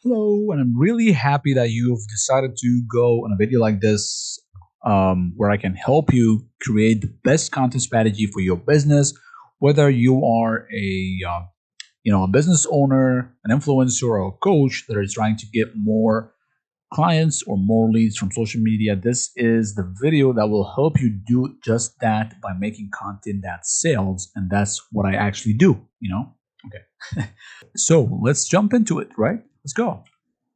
Hello, and I'm really happy that you've decided to go on a video like this, where I can help you create the best content strategy for your business. Whether you are a business owner, an influencer, or a coach that is trying to get more clients or more leads from social media, this is the video that will help you do just that by making content that sells, and that's what I actually do. Okay. So let's jump into it, right? Let's go.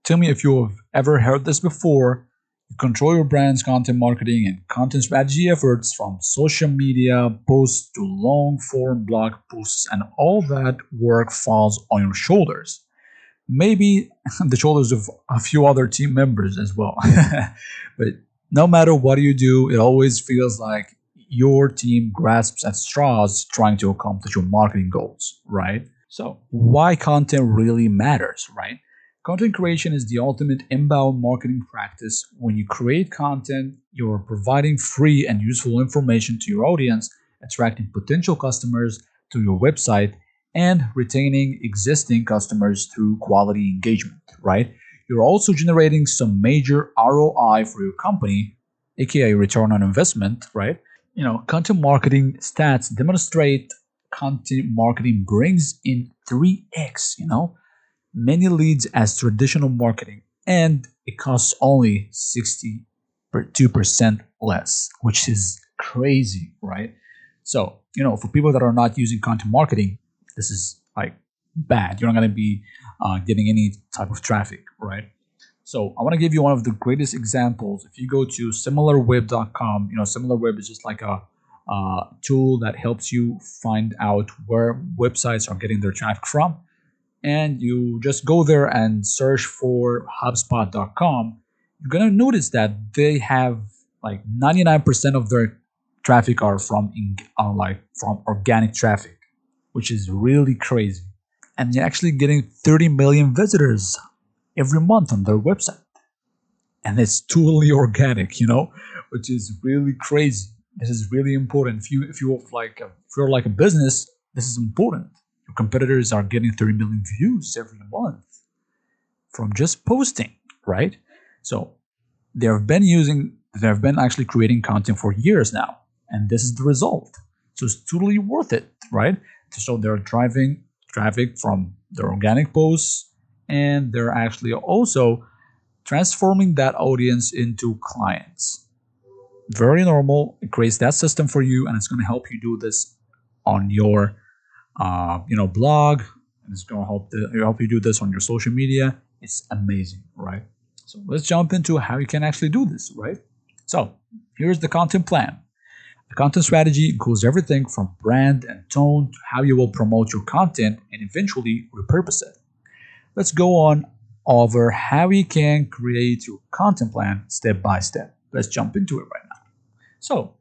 Tell me if you've ever heard this before. You control your brand's content marketing and content strategy efforts from social media posts to long form blog posts, and all that work falls on your shoulders. Maybe the shoulders of a few other team members as well. But no matter what you do, it always feels like your team grasps at straws trying to accomplish your marketing goals, right? So, why content really matters, right? Content creation is the ultimate inbound marketing practice. When you create content, you're providing free and useful information to your audience, attracting potential customers to your website, and retaining existing customers through quality engagement, right? You're also generating some major ROI for your company, aka return on investment, right? Content marketing stats demonstrate content marketing brings in 3x, many leads as traditional marketing, and it costs only 62% less, which is crazy, right? So, for people that are not using content marketing, this is like bad. You're not going to be getting any type of traffic, right? So I want to give you one of the greatest examples. If you go to similarweb.com, SimilarWeb is just like a tool that helps you find out where websites are getting their traffic from. And you just go there and search for HubSpot.com. You're going to notice that they have like 99% of their traffic are from organic traffic, which is really crazy. And you're actually getting 30 million visitors every month on their website, and it's totally organic, which is really crazy. This is really important. If you're like a business, this is important. Your competitors are getting 30 million views every month from just posting, right? So they've been actually creating content for years now, and this is the result. So it's totally worth it, right? So they're driving traffic from their organic posts, and they're actually also transforming that audience into clients. Very normal. It creates that system for you, and it's going to help you do this on your blog, and it's going to help you do this on your social media. It's amazing, right? So let's jump into how you can actually do this, right? So here's the content plan. The content strategy includes everything from brand and tone to how you will promote your content and eventually repurpose it. Let's go on over how you can create your content plan step by step. Let's jump into it right now. So,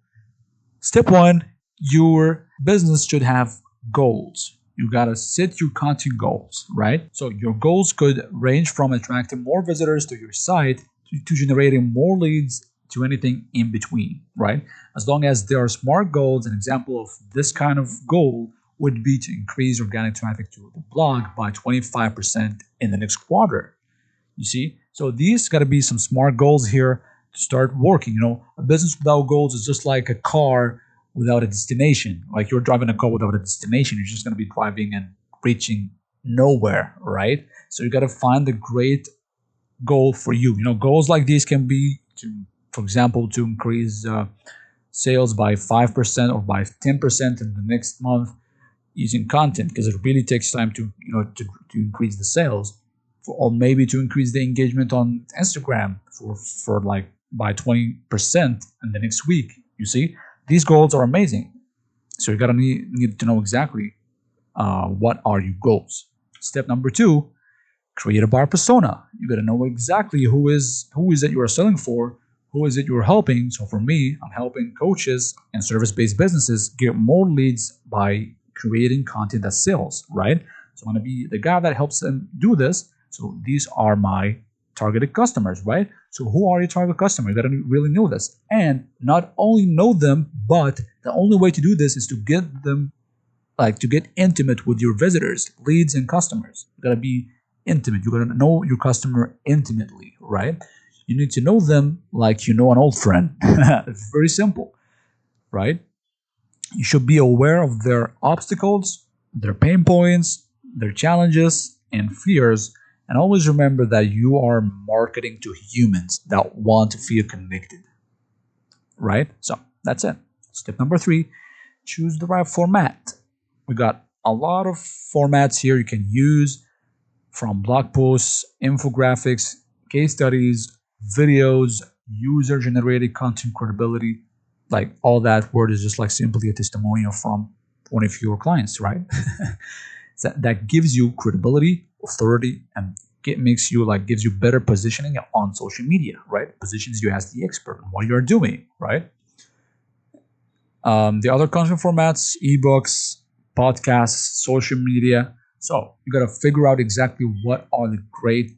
step one, your business should have goals. You gotta set your content goals, right? So, your goals could range from attracting more visitors to your site to generating more leads to anything in between, right? As long as they are smart goals, an example of this kind of goal would be to increase organic traffic to the blog by 25% in the next quarter. You see? So these got to be some smart goals here to start working. A business without goals is just like a car without a destination. Like you're driving a car without a destination, you're just going to be driving and reaching nowhere, right? So you got to find the great goal for you. Goals like these can be for example, to increase sales by 5% or by 10% in the next month using content, because it really takes time to increase the sales, or maybe to increase the engagement on Instagram for like by 20% in the next week. You see, these goals are amazing. So you gotta need to know exactly what are your goals. Step number two, create a buyer persona. You gotta know exactly who is it you are selling for, who is it you're helping. So for me, I'm helping coaches and service-based businesses get more leads by creating content that sells, right? So I'm going to be the guy that helps them do this. So these are my targeted customers, right? So who are your target customers? You got to really know this. And not only know them, but the only way to do this is to get them, to get intimate with your visitors, leads, and customers. You got to be intimate. You're gonna know your customer intimately, right? You need to know them like you know an old friend. It's very simple, right? You should be aware of their obstacles, their pain points, their challenges, and fears. And always remember that you are marketing to humans that want to feel connected, right? So that's it. Step number three, choose the right format. We got a lot of formats here you can use, from blog posts, infographics, case studies, videos, user generated content credibility. Like all that word is just like simply a testimonial from one of your clients, right? That gives you credibility, authority, and it makes you like gives you better positioning on social media, right? Positions you as the expert on what you're doing, right? The other content formats, ebooks, podcasts, social media. So you got to figure out exactly what are the great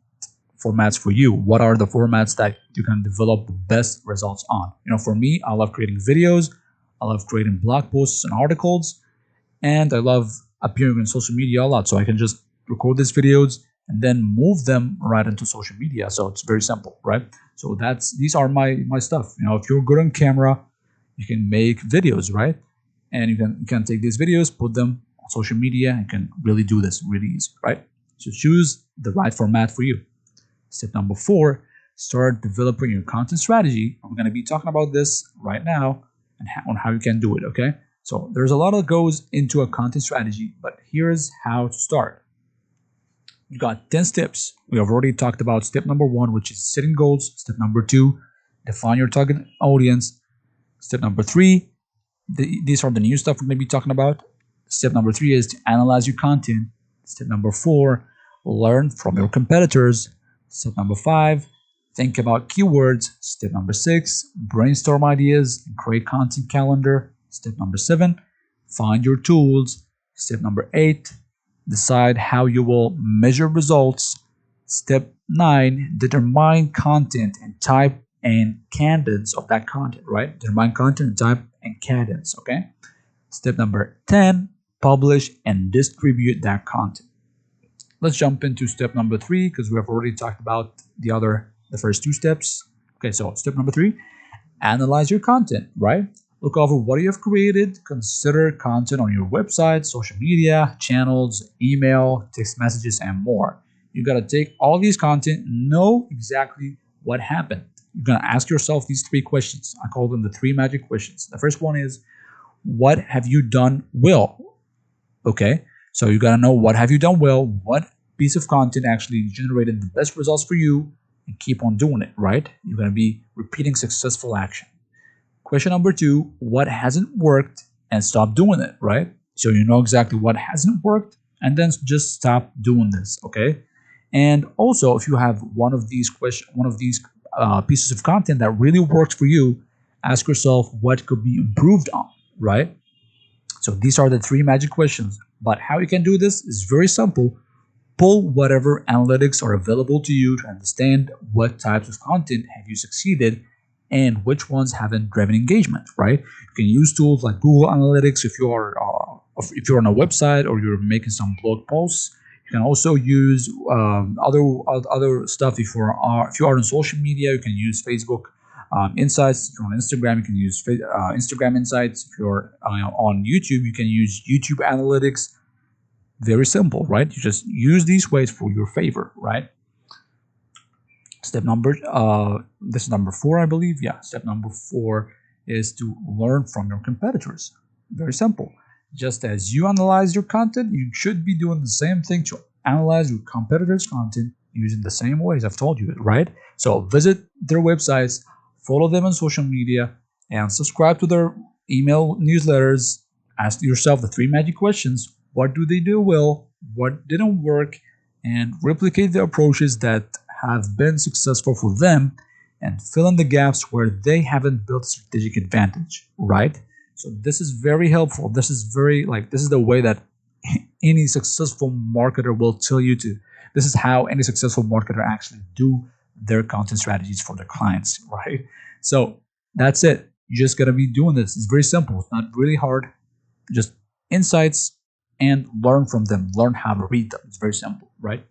formats for you. What are the formats that you can develop the best results on? For me, I love creating videos. I love creating blog posts and articles, and I love appearing on social media a lot. So I can just record these videos and then move them right into social media. So it's very simple, right? So these are my stuff. If you're good on camera, you can make videos, right? And you can take these videos, put them on social media, and can really do this really easy, right? So choose the right format for you. Step number four, start developing your content strategy. I'm going to be talking about this right now and on how you can do it, okay? So there's a lot that goes into a content strategy, but here's how to start. You got 10 steps. We have already talked about step number one, which is setting goals. Step number two, define your target audience. Step number three, these are the new stuff we're going to be talking about. Step number three is to analyze your content. Step number four, learn from your competitors. Step number five, think about keywords. Step number six, brainstorm ideas and create content calendar. Step number seven, find your tools. Step number eight, decide how you will measure results. Step nine, determine content and type and cadence of that content, right? Determine content and type and cadence, okay? Step number 10, publish and distribute that content. Let's jump into step number three because we have already talked about the first two steps. Okay, so step number three, analyze your content, right? Look over what you have created, consider content on your website, social media, channels, email, text messages, and more. You gotta take all these content, know exactly what happened. You're gonna ask yourself these three questions. I call them the three magic questions. The first one is, what have you done well? Okay, so you gotta know what have you done well, what piece of content actually generated the best results for you, and keep on doing it, right? You're gonna be repeating successful action. Question number two, what hasn't worked, and stop doing it, right? So you know exactly what hasn't worked, and then just stop doing this, okay? And also, if you have one of these pieces of content that really works for you, ask yourself what could be improved on, right? So these are the three magic questions. But how you can do this is very simple. Pull whatever analytics are available to you to understand what types of content have you succeeded and which ones haven't driven engagement, right? You can use tools like Google Analytics if you're on a website or you're making some blog posts. You can also use other stuff if you are on social media. You can use Facebook Insights. If you're on Instagram, you can use Instagram Insights. If you're on YouTube, you can use YouTube Analytics. Very simple, right? You just use these ways for your favor, right? This is number four, I believe. Yeah, step number four is to learn from your competitors. Very simple. Just as you analyze your content, you should be doing the same thing to analyze your competitors' content using the same ways I've told you, right? So visit their websites, follow them on social media, and subscribe to their email newsletters. Ask yourself the three magic questions. What do they do well? What didn't work? And replicate the approaches that have been successful for them and fill in the gaps where they haven't built strategic advantage, right? So this is very helpful. This is the way that any successful marketer will tell you to. This is how any successful marketer actually do their content strategies for their clients, right? So that's it. You just gotta be doing this. It's very simple. It's not really hard. Just insights and learn from them. Learn how to read them. It's very simple, right?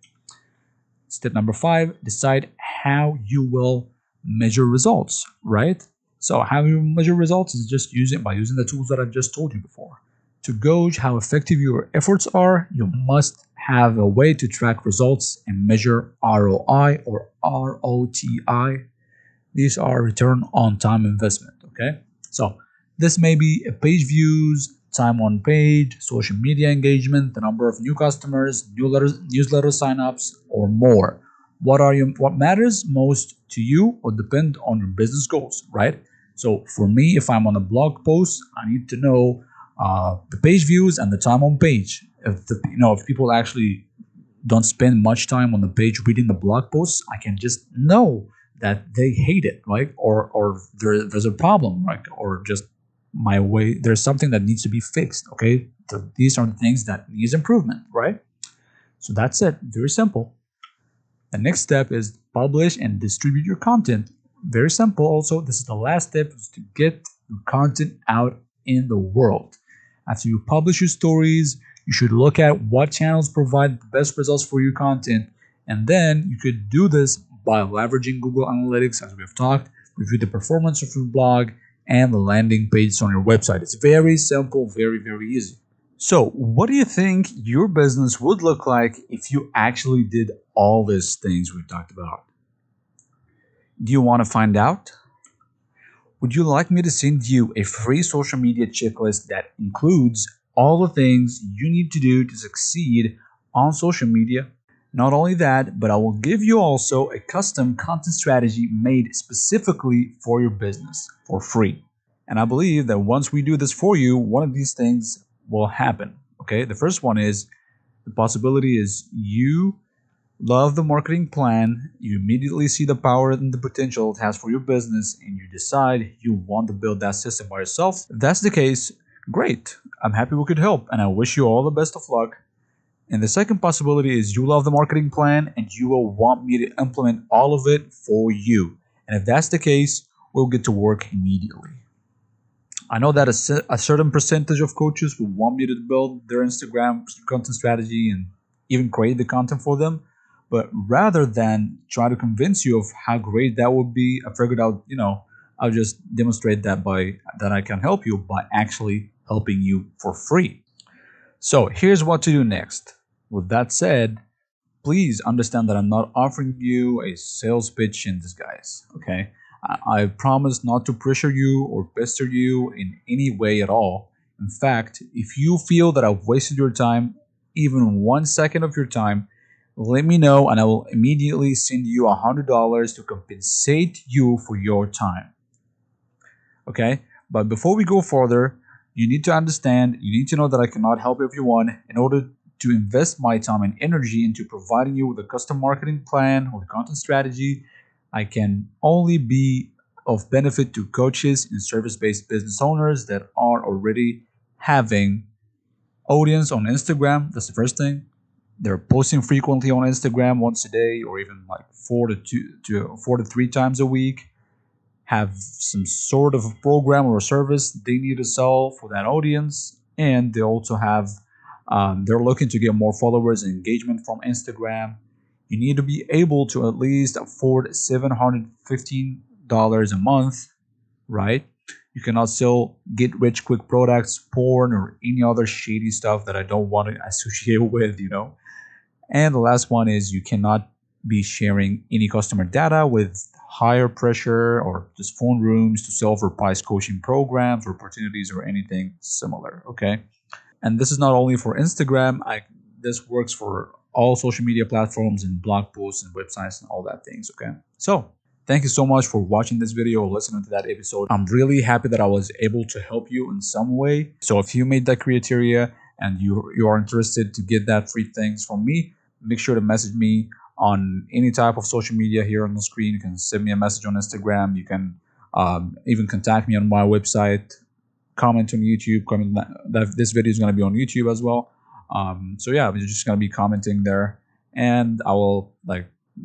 Step number 5, decide how you will measure results, right? So how you measure results is just using the tools that I just told you before. To gauge how effective your efforts are, you must have a way to track results and measure ROI or ROTI. These are return on time investment. Okay, so this may be a page views, time on page, social media engagement, the number of new customers, newsletter signups, or more. What matters most to you will depend on your business goals, right? So for me, if I'm on a blog post, I need to know the page views and the time on page. If people actually don't spend much time on the page reading the blog posts, I can just know that they hate it, right? There's a problem, right? Or just my way. There's something that needs to be fixed. Okay, these are the things that needs improvement, right? So that's it. Very simple. The next step is publish and distribute your content. Very simple. Also, this is the last step, is to get your content out in the world. After you publish your stories, you should look at what channels provide the best results for your content. And then you could do this by leveraging Google Analytics, as we have talked, review the performance of your blog and the landing pages on your website. It's very simple, very, very easy. So, what do you think your business would look like if you actually did all these things we've talked about? Do you want to find out? Would you like me to send you a free social media checklist that includes all the things you need to do to succeed on social media? Not only that, but I will give you also a custom content strategy made specifically for your business for free. And I believe that once we do this for you, one of these things will happen. Okay, the first one is the possibility is you love the marketing plan, you immediately see the power and the potential it has for your business, and you decide you want to build that system by yourself. If that's the case, great. I'm happy we could help, and I wish you all the best of luck. And the second possibility is you love the marketing plan and you will want me to implement all of it for you. And if that's the case, we'll get to work immediately. I know that a certain percentage of coaches will want me to build their Instagram content strategy and even create the content for them. But rather than try to convince you of how great that would be, I figured out, I'll just demonstrate that I can help you by actually helping you for free. So here's what to do next. With that said, please understand that I'm not offering you a sales pitch in disguise, okay? I promise not to pressure you or pester you in any way at all. In fact, if you feel that I've wasted your time, even 1 second of your time, let me know and I will immediately send you $100 to compensate you for your time. Okay? But before we go further, you need to know that I cannot help everyone. In order to invest my time and energy into providing you with a custom marketing plan or content strategy, I can only be of benefit to coaches and service-based business owners that are already having audience on Instagram. That's the first thing. They're posting frequently on Instagram once a day or even like 4 to 3 times a week. Have some sort of a program or a service they need to sell for that audience, and they also have they're looking to get more followers and engagement from Instagram. You need to be able to at least afford $715 a month, right? You cannot sell get rich quick products, porn, or any other shady stuff that I don't want to associate with. And the last one is you cannot be sharing any customer data with higher pressure or just phone rooms to sell for price coaching programs or opportunities or anything similar. Okay. And this is not only for Instagram. This works for all social media platforms and blog posts and websites and all that things. Okay. So thank you so much for watching this video or listening to that episode. I'm really happy that I was able to help you in some way. So if you made that criteria and you are interested to get that free things from me, make sure to message me on any type of social media here on the screen. You can send me a message on Instagram. You can even contact me on my website, comment on YouTube. Comment that this video is going to be on YouTube as well. So yeah, you're just going to be commenting there, and I will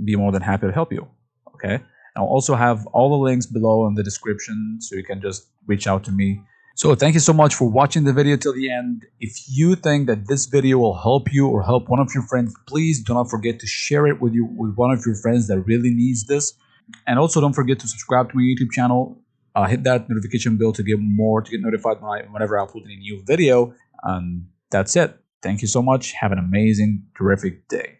be more than happy to help you. Okay. I'll also have all the links below in the description, so you can just reach out to me So thank you so much for watching the video till the end. If you think that this video will help you or help one of your friends, please do not forget to share it with one of your friends that really needs this. And also don't forget to subscribe to my YouTube channel. Hit that notification bell to get notified whenever I upload a new video. And that's it. Thank you so much. Have an amazing, terrific day.